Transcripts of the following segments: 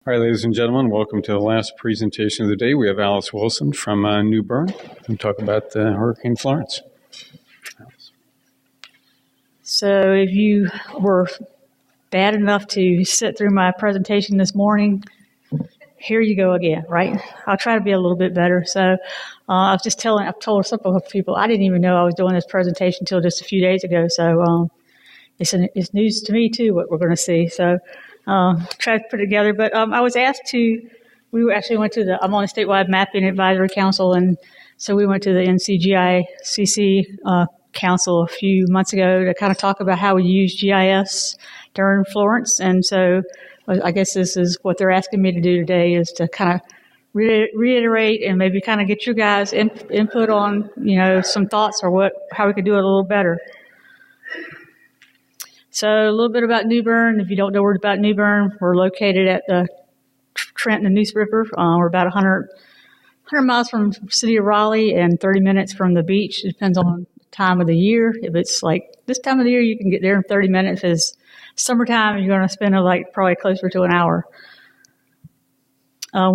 All right, ladies and gentlemen, welcome to the last presentation of the day. We have Alice Wilson from New Bern to talk about Hurricane Florence. So if you were bad enough to sit through my presentation this morning, here you go again, right? I'll try to be a little bit better. So I've told several people, I didn't even know I was doing this presentation until just a few days ago. So it's news to me too, what we're going to see. So try to put it together. But I was asked to, I'm on the Statewide Mapping Advisory Council, and so we went to the NCGICC Council a few months ago to kind of talk about how we use GIS during Florence. And so I guess this is what they're asking me to do today, is to kind of reiterate and maybe kind of get you guys input on, some thoughts or how we could do it a little better. So a little bit about New Bern. If you don't know about New Bern, we're located at the Trenton and Neuse River. We're about 100 miles from the city of Raleigh and 30 minutes from the beach. It depends on the time of the year. If it's like this time of the year, you can get there in 30 minutes. If it's summertime, you're going to spend probably closer to an hour.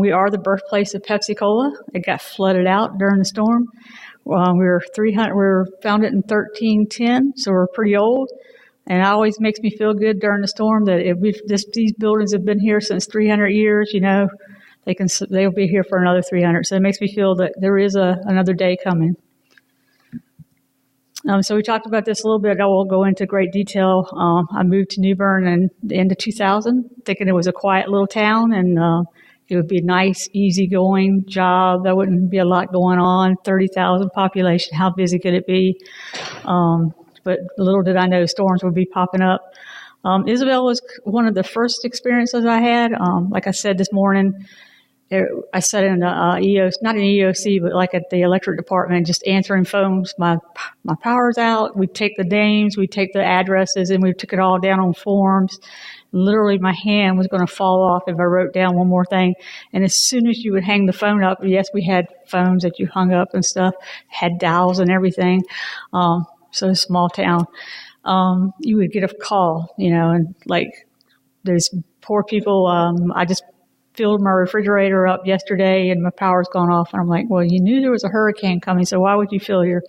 We are the birthplace of Pepsi Cola. It got flooded out during the storm. We were founded in 1310, so we're pretty old. And it always makes me feel good during the storm that these buildings have been here since 300 years, they'll be here for another 300. So it makes me feel that there is another day coming. So we talked about this a little bit. I won't go into great detail. I moved to New Bern in the end of 2000, thinking it was a quiet little town and it would be a nice, easygoing job. There wouldn't be a lot going on. 30,000 population. How busy could it be? But little did I know storms would be popping up. Isabel was one of the first experiences I had. Like I said this morning, I sat in the EOC, not in EOC, but like at the electric department, just answering phones. My power's out. We take the names, we take the addresses, and we took it all down on forms. Literally, my hand was going to fall off if I wrote down one more thing. And as soon as you would hang the phone up, yes, we had phones that you hung up and stuff, had dials and everything. So a small town, you would get a call, and there's poor people. I just filled my refrigerator up yesterday and my power's gone off. And I'm like, well, you knew there was a hurricane coming, so why would you fill your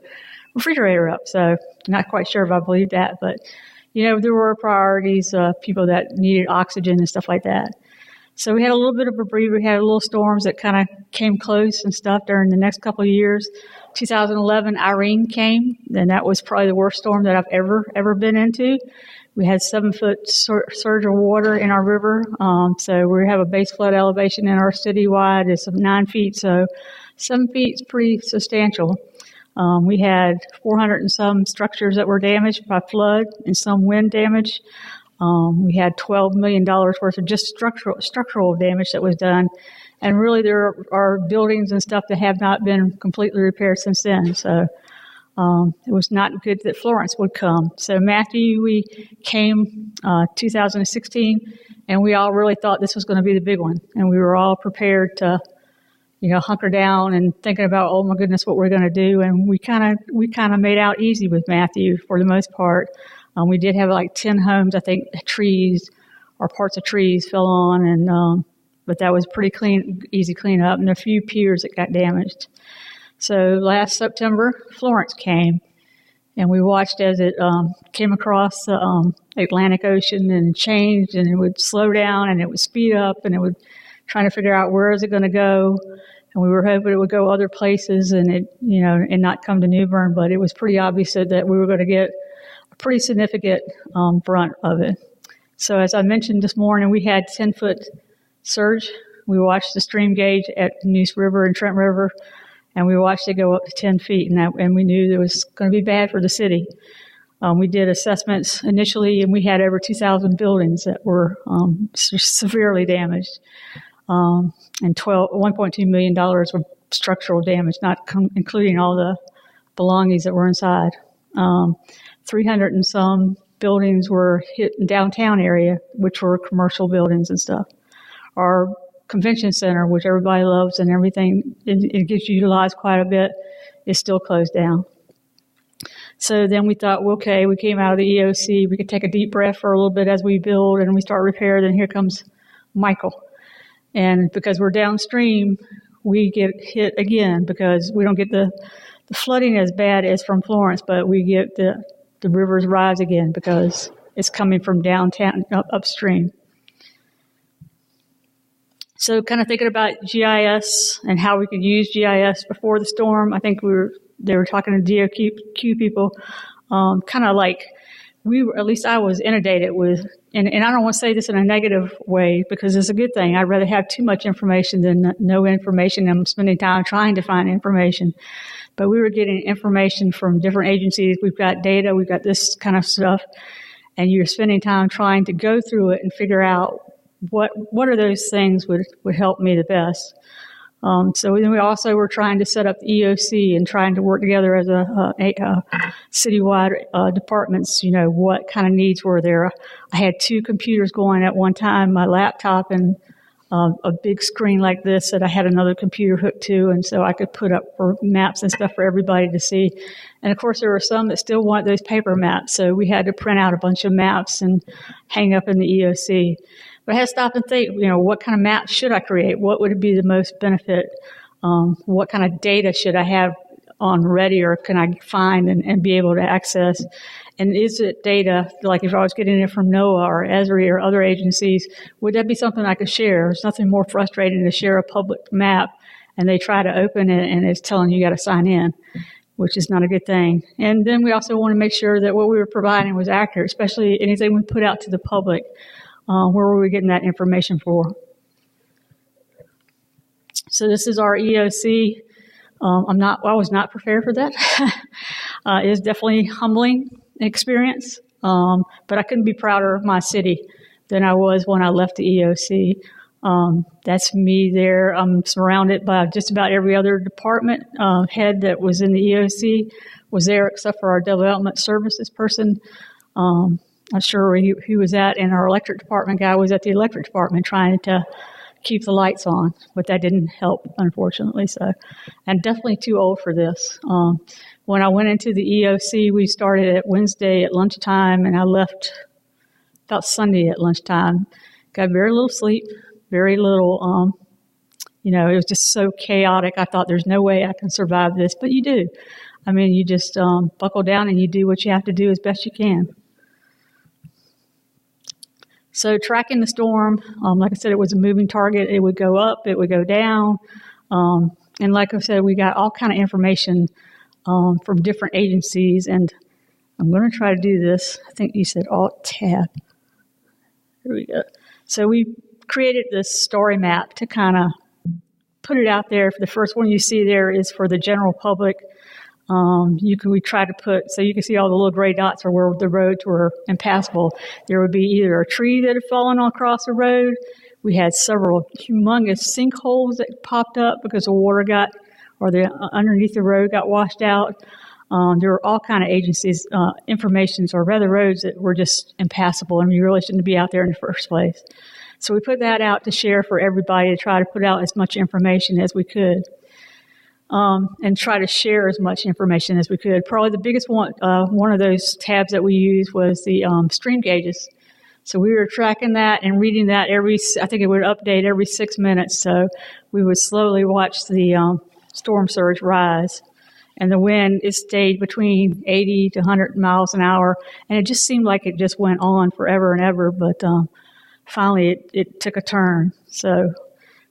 refrigerator up? So not quite sure if I believe that, but there were priorities, people that needed oxygen and stuff like that. So we had a little bit of a breather. We had little storms that kind of came close and stuff during the next couple of years. 2011, Irene came, and that was probably the worst storm that I've ever been into. We had 7-foot surge of water in our river. So we have a base flood elevation in our citywide. It's 9 feet, so 7 feet is pretty substantial. We had 400 and some structures that were damaged by flood and some wind damage. We had $12 million worth of just structural damage that was done. And really there are buildings and stuff that have not been completely repaired since then. So it was not good that Florence would come. So Matthew, we came 2016, and we all really thought this was going to be the big one. And we were all prepared to, hunker down and thinking about, oh my goodness, what we're going to do. And we kind of made out easy with Matthew for the most part. We did have 10 homes, I think, trees or parts of trees fell on, and but that was pretty easy cleanup, and a few piers that got damaged. So last September, Florence came, and we watched as it came across the Atlantic Ocean and changed, and it would slow down, and it would speed up, and it would trying to figure out where is it going to go. And we were hoping it would go other places and and not come to New Bern, but it was pretty obvious that we were going to get pretty significant brunt of it. So as I mentioned this morning, we had 10-foot surge. We watched the stream gauge at Neuse River and Trent River, and we watched it go up to 10 feet, and we knew it was going to be bad for the city. We did assessments initially, and we had over 2,000 buildings that were severely damaged, and $1.2 million were structural damage, not including all the belongings that were inside. 300 and some buildings were hit in downtown area, which were commercial buildings and stuff. Our convention center, which everybody loves and everything, it gets utilized quite a bit, is still closed down. So then we thought, well, okay, we came out of the EOC, we could take a deep breath for a little bit as we build and we start repair. Then here comes Michael. And because we're downstream, we get hit again because we don't get the flooding as bad as from Florence, but we get the rivers rise again because it's coming from downtown upstream. So kind of thinking about GIS and how we could use GIS before the storm, I think they were talking to DOQ people, kind of like at least I was inundated with, and I don't want to say this in a negative way because it's a good thing. I'd rather have too much information than no information. I'm spending time trying to find information. But we were getting information from different agencies. We've got data, we've got this kind of stuff, and you're spending time trying to go through it and figure out what are those things would help me the best. So then we also were trying to set up the EOC and trying to work together as a citywide departments, what kind of needs were there. I had 2 computers going at one time, my laptop and a big screen like this that I had another computer hooked to, and so I could put up for maps and stuff for everybody to see. And of course, there were some that still want those paper maps, so we had to print out a bunch of maps and hang up in the EOC. But I had to stop and think, what kind of maps should I create? What would be the most benefit? What kind of data should I have on ready or can I find and be able to access? And is it data, like if I was getting it from NOAA or ESRI or other agencies, would that be something I could share? There's nothing more frustrating to share a public map and they try to open it and it's telling you got to sign in, which is not a good thing. And then we also want to make sure that what we were providing was accurate, especially anything we put out to the public. Where were we getting that information for? So this is our EOC. I was not prepared for that. It is definitely humbling experience, but I couldn't be prouder of my city than I was when I left the EOC. That's me there. I'm surrounded by just about every other department head that was in the EOC was there except for our development services person. Not sure where he was at, and our electric department guy was at the electric department trying to keep the lights on, but that didn't help, unfortunately. So, and definitely too old for this. When I went into the EOC, we started at Wednesday at lunchtime, and I left about Sunday at lunchtime. Got very little sleep, very little, it was just so chaotic. I thought there's no way I can survive this, but you do. I mean, you just buckle down and you do what you have to do as best you can. So tracking the storm, like I said, it was a moving target. It would go up, it would go down. And like I said, we got all kind of information from different agencies. And I'm going to try to do this. I think you said Alt-Tab. Here we go. So we created this story map to kind of put it out there. The first one you see there is for the general public. We try to put, so you can see all the little gray dots are where the roads were impassable. There would be either a tree that had fallen across the road. We had several humongous sinkholes that popped up because the water underneath the road got washed out. There were all kind of agencies, informations, or rather roads that were just impassable, and you really shouldn't be out there in the first place. So we put that out to share for everybody to try to put out as much information as we could. And try to share as much information as we could. Probably the biggest one of those tabs that we used was the stream gauges. So we were tracking that and reading that I think it would update every 6 minutes. So we would slowly watch the storm surge rise. And the wind, it stayed between 80 to 100 miles an hour. And it just seemed like it just went on forever and ever. But finally it took a turn. So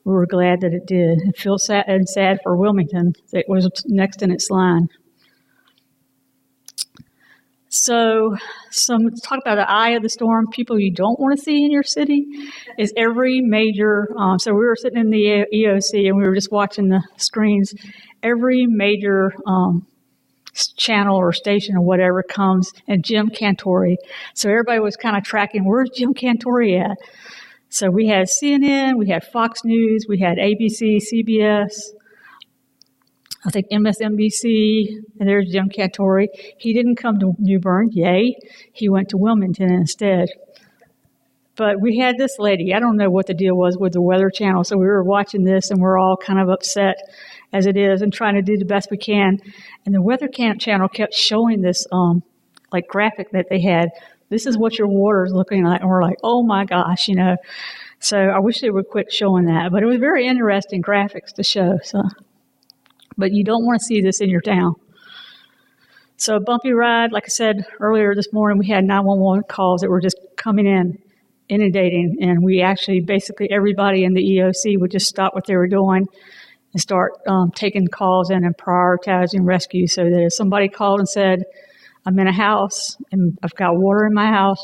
we were glad that it did. I feel sad for Wilmington that was next in its line. So talk about the eye of the storm. People you don't want to see in your city is every major. So we were sitting in the EOC and we were just watching the screens. Every major channel or station or whatever comes, and Jim Cantore. So everybody was kind of tracking, where's Jim Cantore at? So we had CNN, we had Fox News, we had ABC, CBS, I think MSNBC, and there's Jim Cantore. He didn't come to New Bern, yay. He went to Wilmington instead. But we had this lady, I don't know what the deal was with the Weather Channel, so we were watching this and we're all kind of upset as it is and trying to do the best we can. And the Weather Channel kept showing this graphic that they had. This is what your water is looking like. And we're like, oh my gosh, So I wish they would quit showing that, but it was very interesting graphics to show. So, but you don't want to see this in your town. So Bumpy Ride, like I said earlier this morning, we had 911 calls that were just coming in, inundating, and we actually, basically everybody in the EOC would just stop what they were doing and start taking calls in and prioritizing rescue. So that if somebody called and said, I'm in a house and I've got water in my house,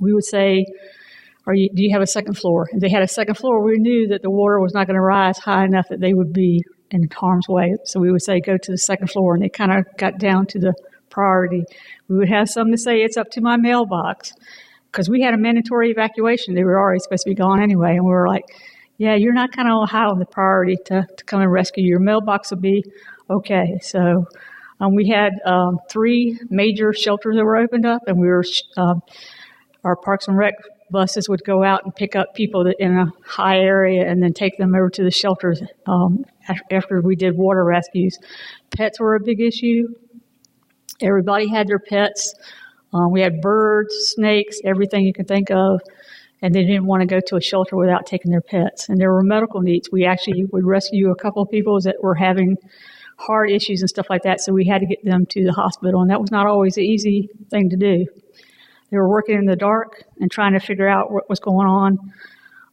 we would say, do you have a second floor? If they had a second floor, we knew that the water was not going to rise high enough that they would be in harm's way. So we would say, go to the second floor, and they kind of got down to the priority. We would have some to say, it's up to my mailbox, because we had a mandatory evacuation. They were already supposed to be gone anyway, and we were like, yeah, you're not kind of high on the priority to come and rescue. Your mailbox will be okay. So we had 3 major shelters that were opened up, and we were our Parks and Rec buses would go out and pick up people that in a high area and then take them over to the shelters after we did water rescues. Pets were a big issue. Everybody had their pets. We had birds, snakes, everything you can think of, and they didn't want to go to a shelter without taking their pets. And there were medical needs. We actually would rescue a couple of people that were having heart issues and stuff like that, so we had to get them to the hospital, and that was not always an easy thing to do. They were working in the dark and trying to figure out what was going on.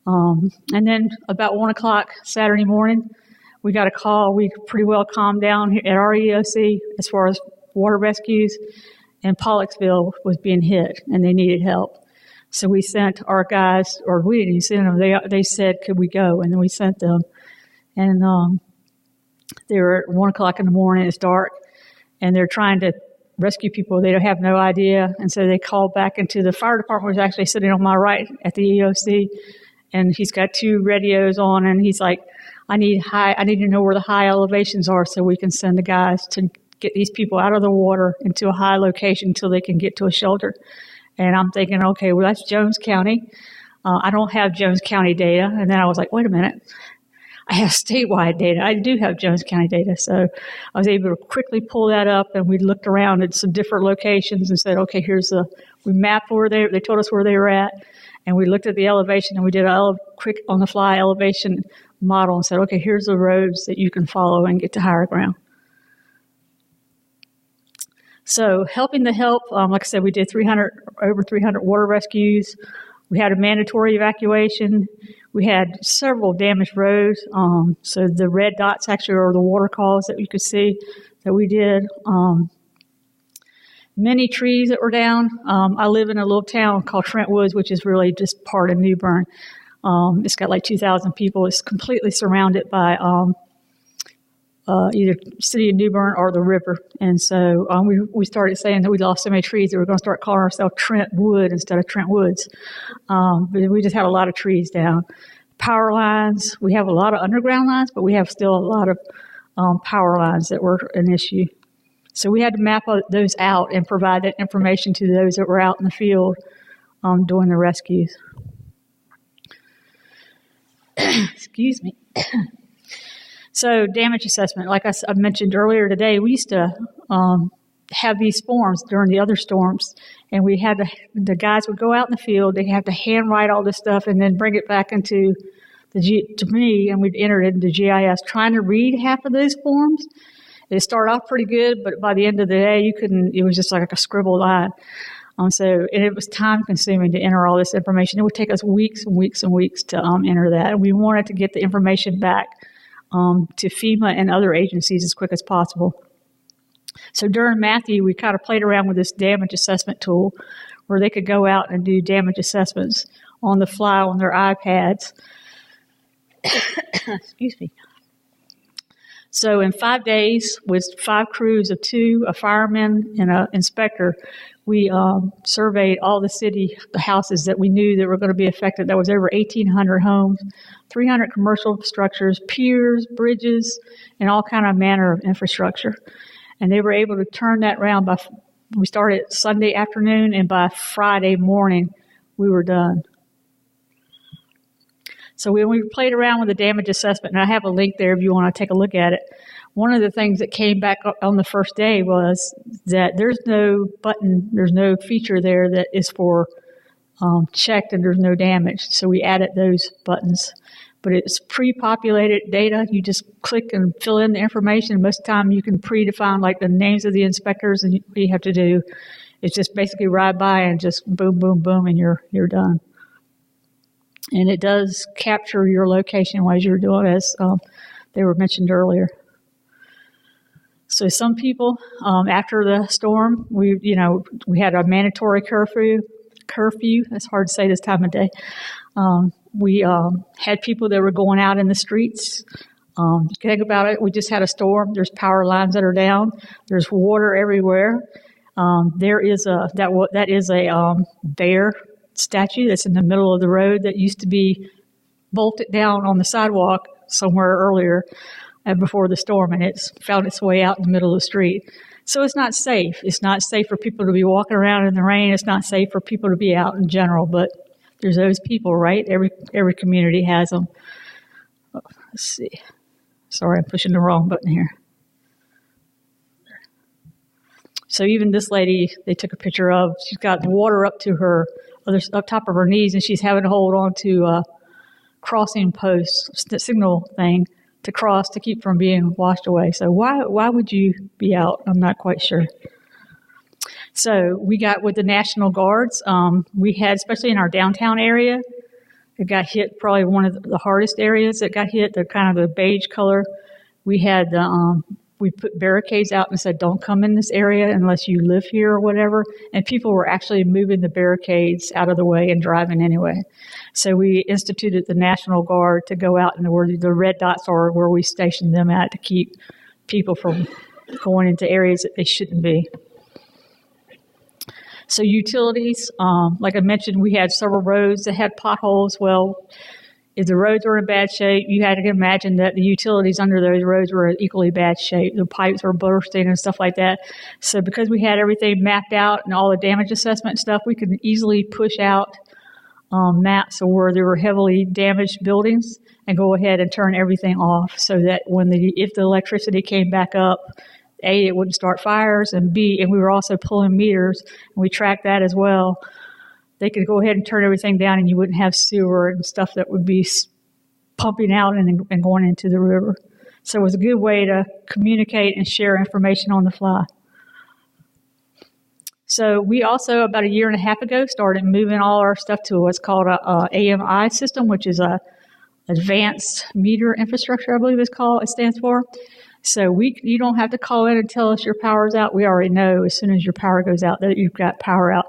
And then about 1 o'clock Saturday morning, we got a call. We pretty well calmed down at our EOC as far as water rescues, and Pollocksville was being hit, and they needed help. So we sent our guys, or we didn't even send them. They said, could we go? And then we sent them. And they were at 1 o'clock in the morning. It's dark, and they're trying to rescue people. They don't have no idea. And so they called back into the fire department, was actually sitting on my right at the EOC, and he's got 2 radios on, and he's like, I need to know where the high elevations are so we can send the guys to get these people out of the water into a high location until they can get to a shelter. And I'm thinking, okay, well, that's Jones County. I don't have Jones County data. And then I was like, wait a minute. I have statewide data. I do have Jones County data. So I was able to quickly pull that up, and we looked around at some different locations and said, okay, we mapped where they told us where they were at, and we looked at the elevation, and we did a quick on-the-fly elevation model and said, okay, here's the roads that you can follow and get to higher ground. So Helping the Help, like I said, we did over 300 water rescues. We had a mandatory evacuation. We had several damaged roads. So the red dots actually are the water calls that you could see that we did. Many trees that were down. I live in a little town called Trent Woods, which is really just part of New Bern. It's got like 2,000 people. It's completely surrounded by either city of New Bern or the river. And so we started saying that we lost so many trees that we're going to start calling ourselves Trent Wood instead of Trent Woods. But we just had a lot of trees down. Power lines, we have a lot of underground lines, but we have still a lot of power lines that were an issue. So we had to map those out and provide that information to those that were out in the field doing the rescues. Excuse me. So damage assessment, like I mentioned earlier today, we used to have these forms during the other storms, and the guys would go out in the field, they have to handwrite all this stuff and then bring it back into to me, and we'd enter it into GIS. Trying to read half of those forms, it started off pretty good, but by the end of the day, it was just like a scribbled line. And it was time consuming to enter all this information. It would take us weeks and weeks and weeks to enter that. And we wanted to get the information back to FEMA and other agencies as quick as possible. So during Matthew, we kind of played around with this damage assessment tool where they could go out and do damage assessments on the fly on their iPads. Excuse me. So in 5 days, with 5 crews of 2, a fireman and an inspector, we surveyed all the houses that we knew that were going to be affected. That was over 1,800 homes, 300 commercial structures, piers, bridges, and all kind of manner of infrastructure. And they were able to turn that around we started Sunday afternoon, and by Friday morning, we were done. So when we played around with the damage assessment, and I have a link there if you want to take a look at it, one of the things that came back on the first day was that there's no button, there's no feature there that is for checked and there's no damage. So we added those buttons. But it's pre-populated data. You just click and fill in the information. Most of the time you can predefine like the names of the inspectors, and what you have to do is just basically ride by and just boom, boom, boom, and you're done. And it does capture your location as you're doing, as they were mentioned earlier. So some people, after the storm, we had a mandatory curfew. That's hard to say this time of day. We had people that were going out in the streets. Think about it. We just had a storm. There's power lines that are down. There's water everywhere. There is a bear statue that's in the middle of the road that used to be bolted down on the sidewalk somewhere earlier before the storm, and it's found its way out in the middle of the street. So it's not safe. It's not safe for people to be walking around in the rain. It's not safe for people to be out in general, but there's those people, right? Every community has them. Let's see. Sorry, I'm pushing the wrong button here. So even this lady, they took a picture of. She's got water up top of her knees, and she's having to hold on to a crossing post, signal thing to cross to keep from being washed away. So why would you be out? I'm not quite sure. So we got with the National Guards. We had, especially in our downtown area, it got hit, probably one of the hardest areas that got hit. They're kind of the beige color. We had we put barricades out and said, don't come in this area unless you live here or whatever. And people were actually moving the barricades out of the way and driving anyway. So we instituted the National Guard to go out and where the red dots are where we stationed them at to keep people from going into areas that they shouldn't be. So utilities, like I mentioned, we had several roads that had potholes. Well, if the roads were in bad shape, you had to imagine that the utilities under those roads were in equally bad shape. The pipes were bursting and stuff like that. So because we had everything mapped out and all the damage assessment stuff, we could easily push out maps of where there were heavily damaged buildings and go ahead and turn everything off so that if the electricity came back up, A, it wouldn't start fires, and B, and we were also pulling meters, and we tracked that as well. They could go ahead and turn everything down, and you wouldn't have sewer and stuff that would be pumping out and going into the river. So it was a good way to communicate and share information on the fly. So we also, about a year and a half ago, started moving all our stuff to what's called a AMI system, which is a Advanced Meter Infrastructure, I believe it stands for. So you don't have to call in and tell us your power's out. We already know as soon as your power goes out that you've got power out.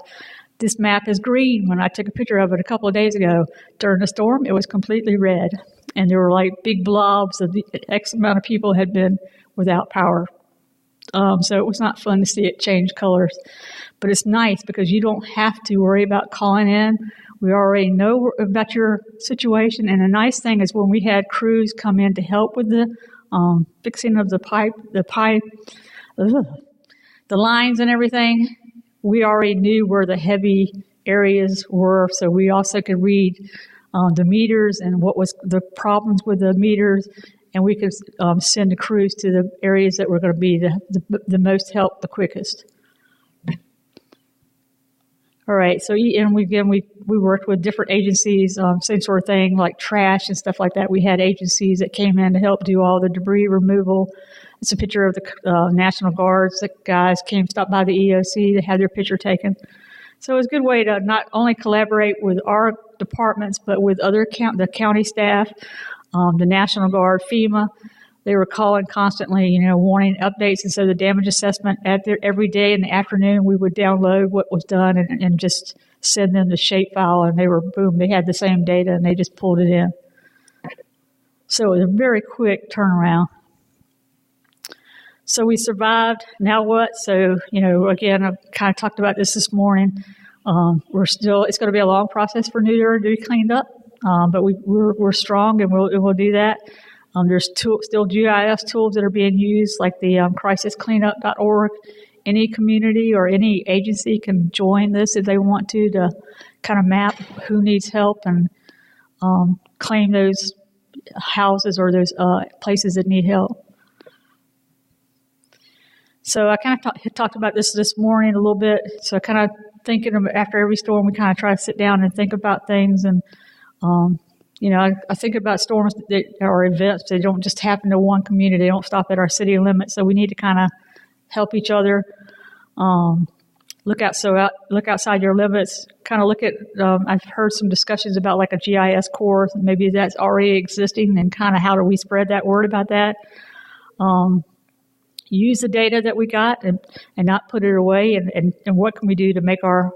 This map is green. When I took a picture of it a couple of days ago during the storm, it was completely red. And there were like big blobs of the X amount of people had been without power. So it was not fun to see it change colors. But it's nice because you don't have to worry about calling in. We already know about your situation. And the nice thing is when we had crews come in to help with the fixing of the lines and everything, we already knew where the heavy areas were, so we also could read the meters and what was the problems with the meters, and we could send the crews to the areas that were going to be the most help the quickest. All right, so we worked with different agencies, same sort of thing, like trash and stuff like that. We had agencies that came in to help do all the debris removal. It's a picture of the National Guards. The guys stopped by the EOC to have their picture taken. So it was a good way to not only collaborate with our departments, but with the county staff, the National Guard, FEMA. They were calling constantly, wanting updates. And so the damage assessment every day in the afternoon, we would download what was done and just send them the shapefile. And they had the same data and they just pulled it in. So it was a very quick turnaround. So we survived. Now what? So, again, I've kind of talked about this morning. It's going to be a long process for New Bern to be cleaned up. But we're strong and we'll do that. There's still GIS tools that are being used, like the crisiscleanup.org. Any community or any agency can join this if they want to kind of map who needs help and claim those houses or those places that need help. So I kind of talked about this morning a little bit. So I kind of thinking of, after every storm, we kind of try to sit down and think about things. And, I think about storms that are events. They don't just happen to one community. They don't stop at our city limits. So we need to kind of help each other. Look outside your limits. Kind of look at. I've heard some discussions about like a GIS course, and maybe that's already existing, and kind of how do we spread that word about that. Use the data that we got and not put it away. And what can we do to make our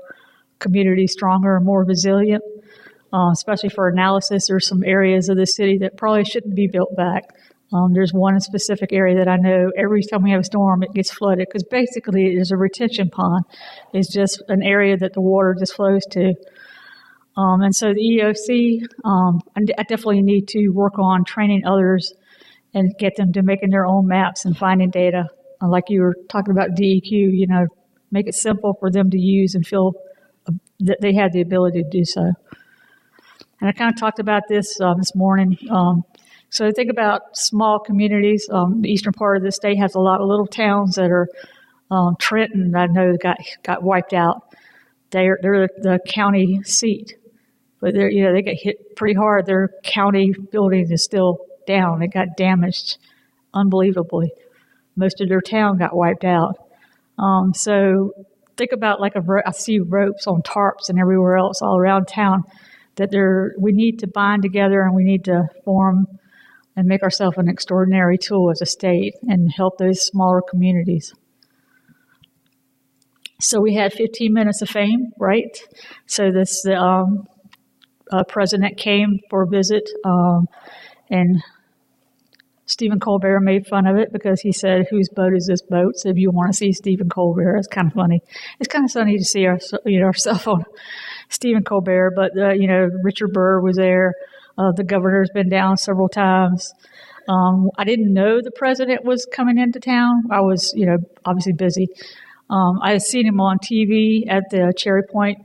community stronger and more resilient, especially for analysis. There's some areas of the city that probably shouldn't be built back. There's one specific area that I know every time we have a storm, it gets flooded because basically it is a retention pond. It's just an area that the water just flows to. And so the EOC, I definitely need to work on training others and get them to making their own maps and finding data. Like you were talking about DEQ, make it simple for them to use and feel that they have the ability to do so. And I kind of talked about this this morning. So think about small communities. The eastern part of the state has a lot of little towns that are Trenton. I know got wiped out. They're the county seat, but they get hit pretty hard. Their county building is still down. It got damaged unbelievably. Most of their town got wiped out. So think about I see ropes on tarps and everywhere else all around town that we need to bind together, and we need to form and make ourselves an extraordinary tool as a state and help those smaller communities. So we had 15 minutes of fame, right? So the president came for a visit, and Stephen Colbert made fun of it because he said, "Whose boat is this boat?" So if you want to see Stephen Colbert, it's kind of funny. It's kind of funny to see ourselves on Stephen Colbert, but Richard Byrd was there. The governor's been down several times. I didn't know the president was coming into town. I was, obviously busy. I had seen him on TV at the Cherry Point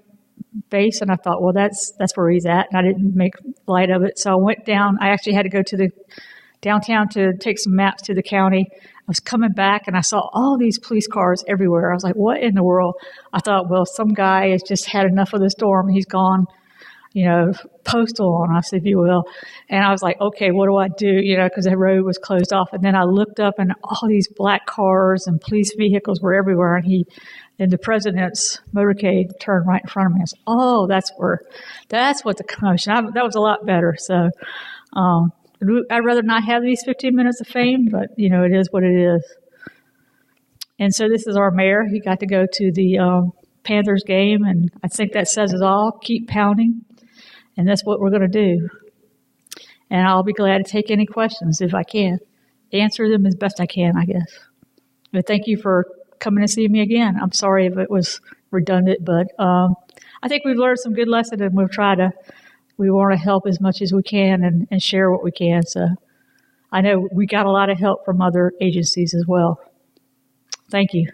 base, and I thought, well, that's where he's at, and I didn't make light of it. So I went down. I actually had to go to the downtown to take some maps to the county. I was coming back, and I saw all these police cars everywhere. I was like, what in the world? I thought, well, some guy has just had enough of the storm. He's gone, postal on us, if you will. And I was like, okay, what do I do? Because the road was closed off. And then I looked up, and all these black cars and police vehicles were everywhere. And the president's motorcade turned right in front of me. I said, oh, that's what the commotion. That was a lot better. So I'd rather not have these 15 minutes of fame, but, it is what it is. And so this is our mayor. He got to go to the Panthers game, and I think that says it all. Keep pounding. And that's what we're going to do. And I'll be glad to take any questions if I can. Answer them as best I can, I guess. But thank you for coming to see me again. I'm sorry if it was redundant, but I think we've learned some good lessons, and we want to help as much as we can and share what we can. So I know we got a lot of help from other agencies as well. Thank you.